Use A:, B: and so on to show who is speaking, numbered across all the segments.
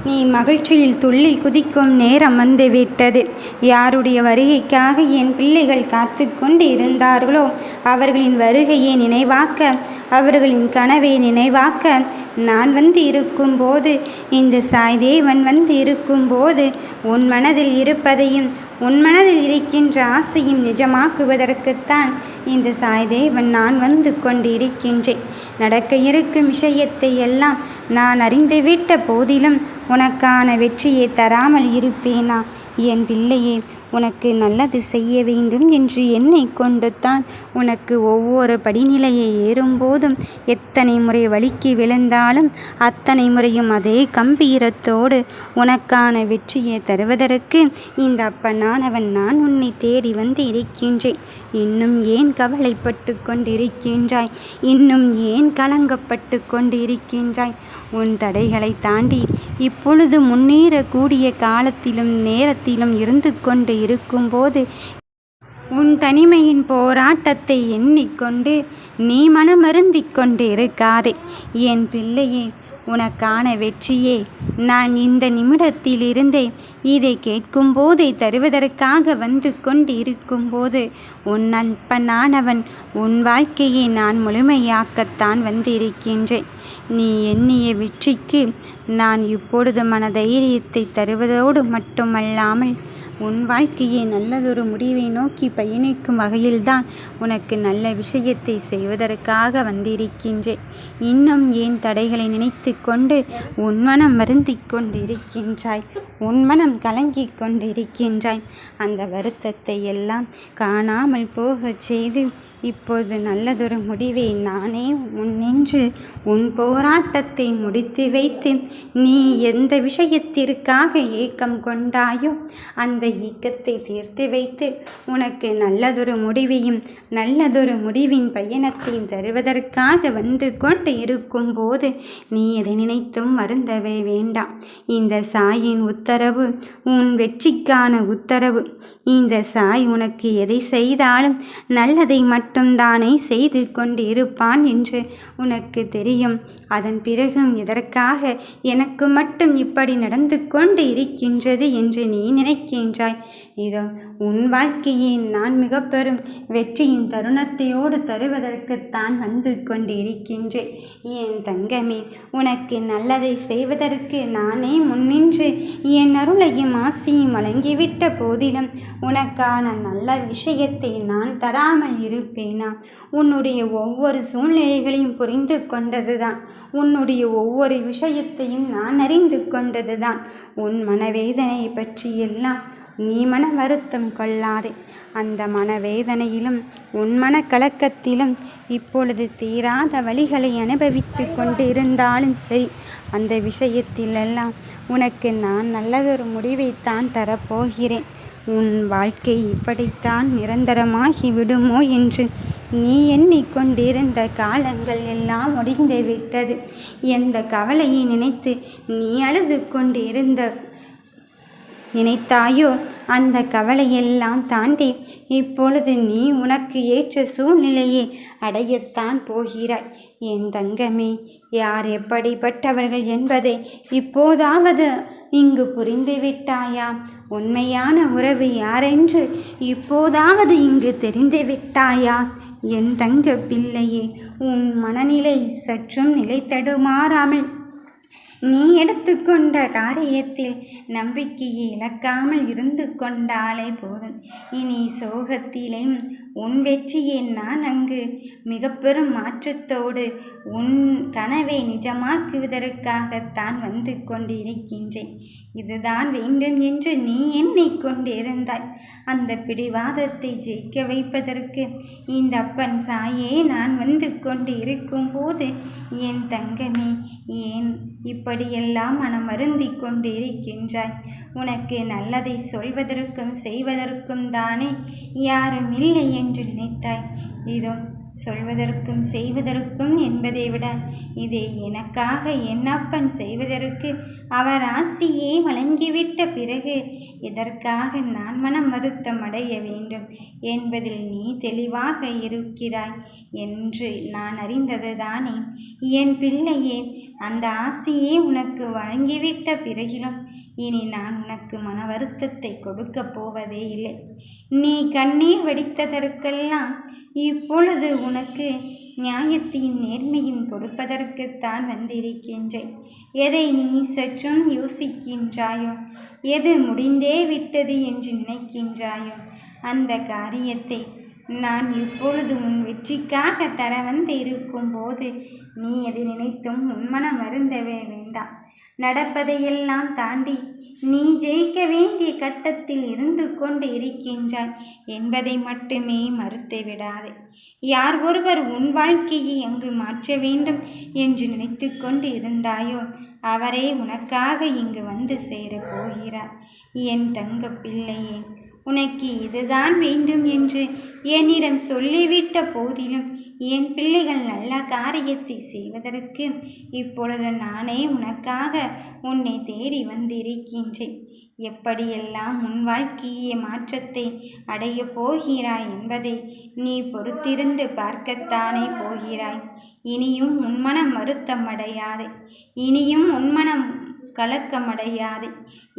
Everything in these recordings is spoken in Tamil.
A: நீ மகிழ்ச்சியில் துள்ளி குதிக்கும் நேரம் வந்துவிட்டது. யாருடைய வருகைக்காக என் பிள்ளைகள் காத்து கொண்டு இருந்தார்களோ அவர்களின் வருகையை நினைவாக்க, அவர்களின் கனவை நினைவாக்க நான் வந்து இருக்கும்போது, இந்த சாய்தேவன் வந்து இருக்கும்போது, உன் மனதில் இருப்பதையும் உன் மனதில் இருக்கின்ற ஆசையும் நிஜமாக்குவதற்குத்தான் இந்த சாய்தேவன் நான் வந்து கொண்டிருக்கின்றேன். நடக்க இருக்கும் விஷயத்தை எல்லாம் நான் அறிந்துவிட்ட போதிலும் உனக்கான வெற்றியை தராமல் இருப்பேனா? என் பிள்ளையே, உனக்கு நல்லது செய்ய வேண்டும் என்று என்னை கொண்டு தான் உனக்கு ஒவ்வொரு படிநிலையை ஏறும்போதும் எத்தனை முறை வலிக்கு விழுந்தாலும் அத்தனை முறையும் அதே கம்பீரத்தோடு உனக்கான வெற்றியை தருவதற்கு இந்த அப்பனானவன் நான் உன்னை தேடி வந்து இருக்கின்றேன். இன்னும் ஏன் கவலைப்பட்டு கொண்டிருக்கின்றாய்? இன்னும் ஏன் கலங்கப்பட்டு கொண்டிருக்கின்றாய்? உன் தடைகளை தாண்டி இப்பொழுது முன்னேறக்கூடிய காலத்திலும் நேரத்திலும் இருந்து கொண்டு இருக்கும்போது உன் தனிமையின் போராட்டத்தை எண்ணிக்கொண்டு நீ மனமருந்திக் கொண்டு இருக்காதே. என் பிள்ளையே, உனக்கான வெற்றியே நான் இந்த நிமிடத்திலிருந்தே இதை கேட்கும்போதே தருவதற்காக வந்து கொண்டு இருக்கும்போது உன் அப்பனானவன் உன் வாழ்க்கையை நான் முழுமையாக்கத்தான் வந்திருக்கின்றேன். நீ எண்ணிய வெற்றிக்கு நான் இப்பொழுது மனதைரியத்தை தருவதோடு மட்டுமல்லாமல் உன் வாழ்க்கையை நல்லதொரு முடிவை நோக்கி பயணிக்கும் வகையில்தான் உனக்கு நல்ல விஷயத்தை செய்வதற்காக வந்திருக்கின்றேன். இன்னும் ஏன் தடைகளை நினைத்து கொண்டு உன் மனம் வருந்திக் கொண்டிருக்கின்றாய்? உன் மனம் கலங்கிக் கொண்டிருக்கின்றாய்? அந்த வருத்தத்தை எல்லாம் காணாமல் போகச் செய்து இப்போது நல்லதொரு முடிவை நானே முன்னின்று உன் போராட்டத்தை முடித்து வைத்து நீ எந்த விஷயத்திற்காக ஏக்கம் கொண்டாயோ அந்த ஏக்கத்தை தீர்த்து வைத்து உனக்கு நல்லதொரு முடிவையும் நல்லதொரு முடிவின் பயணத்தையும் தருவதற்காக வந்து கொண்டு இருக்கும்போது நீ எதை நினைத்தும் வருந்தவே வேண்டாம். இந்த சாயின் உத்தரவு உன் வெற்றிக்கான உத்தரவு. இந்த சாய் உனக்கு எதை செய்தாலும் நல்லதை மட்டும்தானே செய்து கொண்டு இருப்பான் என்று உனக்கு தெரியும். அதன் பிறகும் எதற்காக எனக்கு மட்டும் இப்படி நடந்து கொண்டு இருக்கின்றது என்று நீ நினைக்கின்றாய்? இதோ உன் வாழ்க்கையை நான் மிக பெரும் வெற்றியின் தருணத்தையோடு தருவதற்குத்தான் வந்து கொண்டு இருக்கின்றேன். என் தங்கமே, உனக்கு நல்லதை செய்வதற்கு நானே முன்னின்று என் அருளையும் ஆசையும் வழங்கிவிட்ட போதிலும் உனக்கான நல்ல விஷயத்தை நான் தராமல் இருப்பேனா? உன்னுடைய ஒவ்வொரு சூழ்நிலைகளையும் புரிந்து கொண்டதுதான், உன்னுடைய ஒவ்வொரு விஷயத்தையும் நான் அறிந்து கொண்டதுதான். உன் மனவேதனை பற்றியெல்லாம் நீ மன வருத்தம் கொள்ளாதே. அந்த மனவேதனையிலும் உன் மனக்கலக்கத்திலும் இப்பொழுது தீராத வழிகளை அனுபவித்து கொண்டு இருந்தாலும் சரி, அந்த விஷயத்திலெல்லாம் உனக்கு நான் நல்லதொரு முடிவைத்தான் தரப்போகிறேன். உன் வாழ்க்கை இப்படித்தான் நிரந்தரமாகி விடுமோ என்று நீ எண்ணிக்கொண்டிருந்த காலங்கள் எல்லாம் முடிந்து விட்டது. எந்த கவலையை நினைத்து நீ அழுது கொண்டிருந்த நினைத்தாயோ அந்த கவலையெல்லாம் தாண்டி இப்பொழுது நீ உனக்கு ஏற்ற சூழ்நிலையை அடையத்தான் போகிறாய். என் தங்கமே, யார் எப்படிப்பட்டவர்கள் என்பதை இப்போதாவது இங்கு புரிந்துவிட்டாயா? உண்மையான உறவு யாரென்று இப்போதாவது இங்கு தெரிந்துவிட்டாயா? என் தங்க பிள்ளையே, உன் மனநிலை சற்றும் நிலை தடுமாறாமல் நீ எடுத்துக்கொண்ட காரியத்தில் நம்பிக்கையை இழக்காமல் இருந்து கொண்டாலே போதும். இனி சோகத்திலேயும் உன் வெற்றியை நான் அங்கு மிக பெரும் மாற்றத்தோடு உன் கனவை நிஜமாக்குவதற்காகத்தான் வந்து கொண்டிருக்கின்றேன். இதுதான் வேண்டும் என்று நீ எண்ணிக்கொண்டிருந்தாய். அந்த பிடிவாதத்தை ஜெயிக்க வைப்பதற்கு இந்த அப்பன் சாயே நான் வந்து கொண்டு இருக்கும்போது என் தங்கமே, ஏன் இப்படியெல்லாம் மனம் வருந்தி கொண்டு இருக்கின்றாய்? உனக்கு நல்லதை சொல்வதற்கும் செய்வதற்கும் தானே யாரும் இல்லை என்று நினைத்தாய். இதோ சொல்வதற்கும் செய்வதற்கும் என்பதை விட இதை எனக்காக என் அப்பன் செய்வதற்கு அவர் ஆசியை வழங்கிவிட்ட பிறகு இதற்காக நான் மனம் வருத்தம் அடைய வேண்டும் என்பதில் நீ தெளிவாக இருக்கிறாய் என்று நான் அறிந்ததுதானே என் பிள்ளையே. அந்த ஆசியை உனக்கு வழங்கிவிட்ட பிறகிலும் இனி நான் உனக்கு மன வருத்தத்தை கொடுக்கப் போவதே இல்லை. நீ கண்ணீர் வடித்ததற்கெல்லாம் இப்பொழுது உனக்கு நியாயத்தின் நேர்மையும் கொடுப்பதற்குத்தான் வந்திருக்கின்றேன். எதை நீ சற்றும் யோசிக்கின்றாயோ, எது முடிந்தே விட்டது என்று நினைக்கின்றாயோ, அந்த காரியத்தை நான் இப்பொழுது உன் வெற்றிக்காக தர வந்து இருக்கும்போது நீ எதை நினைத்தும் உன் மனம் வருந்தவே வேண்டாம். நடப்பதையெல்லாம் தாண்டி நீ ஜெயிக்க வேண்டிய கட்டத்தில் இருந்து கொண்டு இருக்கின்றாய் என்பதை மட்டுமே மறுத்து விடாதே. யார் ஒருவர் உன் வாழ்க்கையை அங்கு மாற்ற வேண்டும் என்று நினைத்து கொண்டு இருந்தாயோ அவரே உனக்காக இங்கு வந்து சேரப் போகிறார். என் தங்க பிள்ளையே, உனக்கு இதுதான் வேண்டும் என்று என்னிடம் சொல்லிவிட்ட போதிலும் என் பிள்ளைகள் நல்ல காரியத்தை செய்வதற்கு இப்பொழுது நானே உனக்காக உன்னை தேடி வந்திருக்கின்றேன். எப்படியெல்லாம் உன் வாழ்க்கையை மாற்றத்தை அடையப் போகிறாய் என்பதை நீ பொறுத்திருந்து பார்க்கத்தானே போகிறாய். இனியும் உன் மனம் வருத்தம் அடையாது, இனியும் உன் மனம் கலக்கமடையாது.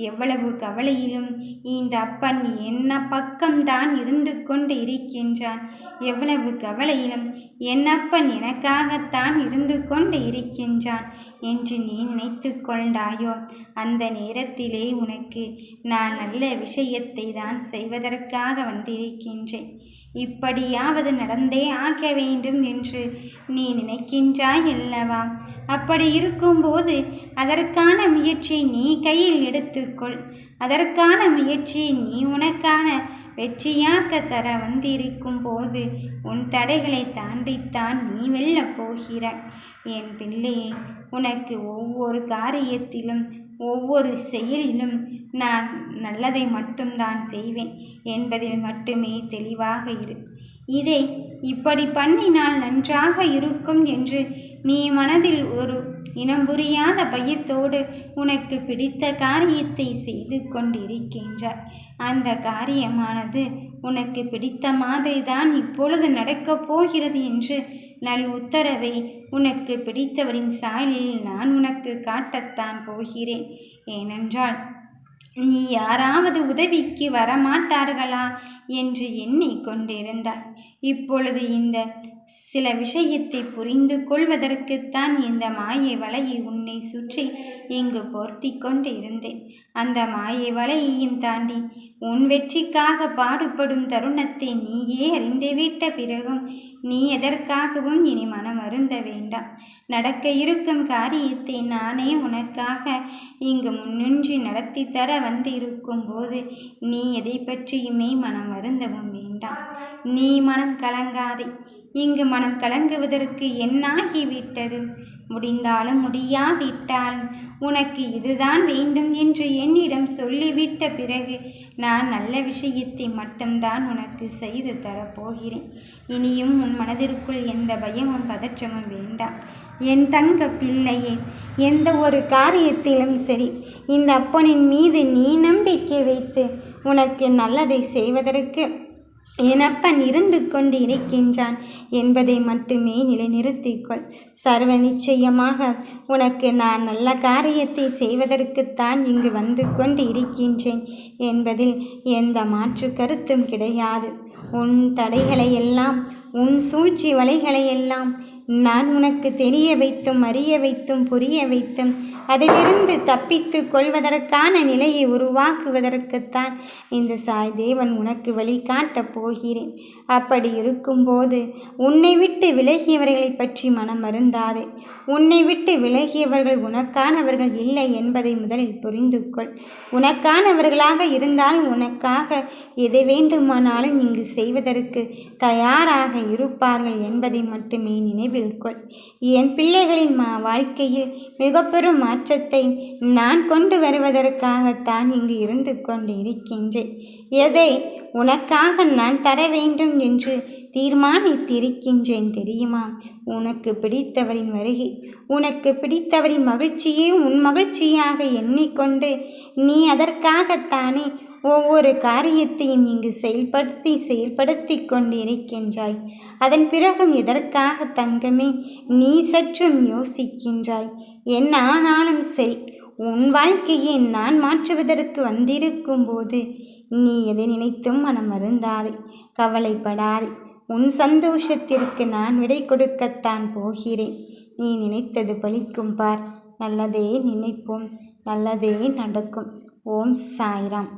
A: எவ்வளவு கவலையிலும் இந்த அப்பன் என்ன பக்கம்தான் இருந்து கொண்டு இருக்கின்றான். எவ்வளவு கவலையிலும் என் அப்பன் எனக்காகத்தான் இருந்து கொண்டு இருக்கின்றான் என்று நீ நினைத்து கொண்டாயோ அந்த நேரத்திலே உனக்கு நான் நல்ல விஷயத்தை தான் செய்வதற்காக வந்திருக்கின்றேன். இப்படியாவது நடந்தே ஆக வேண்டும் என்று நீ நினைக்கின்றாய் அல்லவா? அப்படி இருக்கும்போது அதற்கான முயற்சியை நீ கையில் எடுத்துக்கொள். அதற்கான முயற்சியை நீ உனக்கான வெற்றியாக்க தர வந்திருக்கும் போது உன் தடைகளை தாண்டித்தான் நீ வெல்லப் போகிறாய். என் பிள்ளையே, உனக்கு ஒவ்வொரு காரியத்திலும் ஒவ்வொரு செயலிலும் நான் நல்லதை மட்டும்தான் செய்வேன் என்பதில் மட்டுமே தெளிவாக இரு. இதை இப்படி பண்ணினால் நன்றாக இருக்கும் என்று நீ மனதில் ஒரு இனம் புரியாத பயத்தோடு உனக்கு பிடித்த காரியத்தை செய்து கொண்டிருக்கின்றாய். அந்த காரியமானது உனக்கு பிடித்த மாதிரி தான் இப்பொழுது நடக்கப் போகிறது என்று நல் உத்தரவை உனக்கு பிடித்தவரின் சாயலில் நான் உனக்கு காட்டத்தான் போகிறேன். ஏனென்றால் நீ யாராவது உதவிக்கு வரமாட்டார்களா என்று எண்ணிக்கொண்டிருந்தாய். இப்பொழுது இந்த சில விஷயத்தை புரிந்து கொள்வதற்குத்தான் இந்த மாயை வலையை உன்னை சுற்றி இங்கு போர்த்தி கொண்டு இருந்தேன். அந்த மாயை வலையையும் தாண்டி உன் வெற்றிக்காக பாடுபடும் தருணத்தை நீயே அறிந்துவிட்ட பிறகும் நீ எதற்காகவும் இனி மனம் வருந்த வேண்டாம். நடக்க இருக்கும் காரியத்தை நானே உனக்காக இங்கு முன்னின்று நடத்தி தர வந்து இருக்கும் போது நீ எதை பற்றியுமே மனம் வருந்தவும் வேண்டாம். நீ மனம் கலங்காதே. இங்கு மனம் கலங்குவதற்கு என்னாகிவிட்டது? முடிந்தாலும் முடியாவிட்டாலும் உனக்கு இதுதான் வேண்டும் என்று என்னிடம் சொல்லிவிட்ட பிறகு நான் நல்ல விஷயத்தை மட்டும்தான் உனக்கு செய்து தரப்போகிறேன். இனியும் உன் மனதிற்குள் எந்த பயமும் பதற்றமும் வேண்டாம். என் தங்க பிள்ளையே, எந்த ஒரு காரியத்திலும் சரி இந்த அப்பனின் மீது நீ நம்பிக்கை வைத்து உனக்கு நல்லதை செய்வதற்கு என் அப்பன் இருந்து கொண்டு இருக்கின்றான் என்பதை மட்டுமே நிலைநிறுத்திக்கொள். சர்வ நிச்சயமாக உனக்கு நான் நல்ல காரியத்தை செய்வதற்குத்தான் இங்கு வந்து கொண்டு இருக்கின்றேன் என்பதில் எந்த மாற்று கருத்தும் கிடையாது. உன் தடைகளை எல்லாம், உன் சூழ்ச்சி வலைகளையெல்லாம் நான் உனக்கு தெரிய வைத்தும் அறிய வைத்தும் புரிய வைத்தும் அதிலிருந்து தப்பித்து கொள்வதற்கான நிலையை உருவாக்குவதற்குத்தான் இந்த சாய் தேவன் உனக்கு வழிகாட்டப் போகிறேன். அப்படி இருக்கும்போது உன்னை விட்டு விலகியவர்களை பற்றி மனம் வருந்தாதே. உன்னை விட்டு விலகியவர்கள் உனக்கானவர்கள் இல்லை என்பதை முதலில் புரிந்து கொள். உனக்கானவர்களாக இருந்தால் உனக்காக எதை வேண்டுமானாலும் இங்கு செய்வதற்கு தயாராக இருப்பார்கள் என்பதை மட்டுமே நினைவில் கொள். என் பிள்ளைகளின் வாழ்க்கையில் மிக பெரும் மாற்றத்தை நான் கொண்டு வருவதற்காகத்தான் இங்கு இருந்து கொண்டு இருக்கின்றேன். எதை உனக்காக நான் தர வேண்டும் என்று தீர்மானித்திருக்கின்றேன் தெரியுமா? உனக்கு பிடித்தவரின் வருகை, உனக்கு பிடித்தவரின் மகிழ்ச்சியே உன் மகிழ்ச்சியாக எண்ணிக்கொண்டு நீ அதற்காகத்தானே ஒவ்வொரு காரியத்தையும் இங்கு செயல்படுத்தி கொண்டிருக்கின்றாய். அதன் பிறகும் எதற்காக தங்கமே நீ சற்றும் யோசிக்கின்றாய்? என்ன ஆனாலும் சரி, உன் வாழ்க்கையை நான் மாற்றுவதற்கு வந்திருக்கும் போது நீ எதை நினைத்தும் மனம் வருந்தாதே, கவலைப்படாதே. உன் சந்தோஷத்திற்கு நான் விடை கொடுக்கத்தான் போகிறேன். நீ நினைத்தது பலிக்கும் பார். நல்லதே நினைப்போம், நல்லதே நடக்கும். ஓம் சாய்ராம்.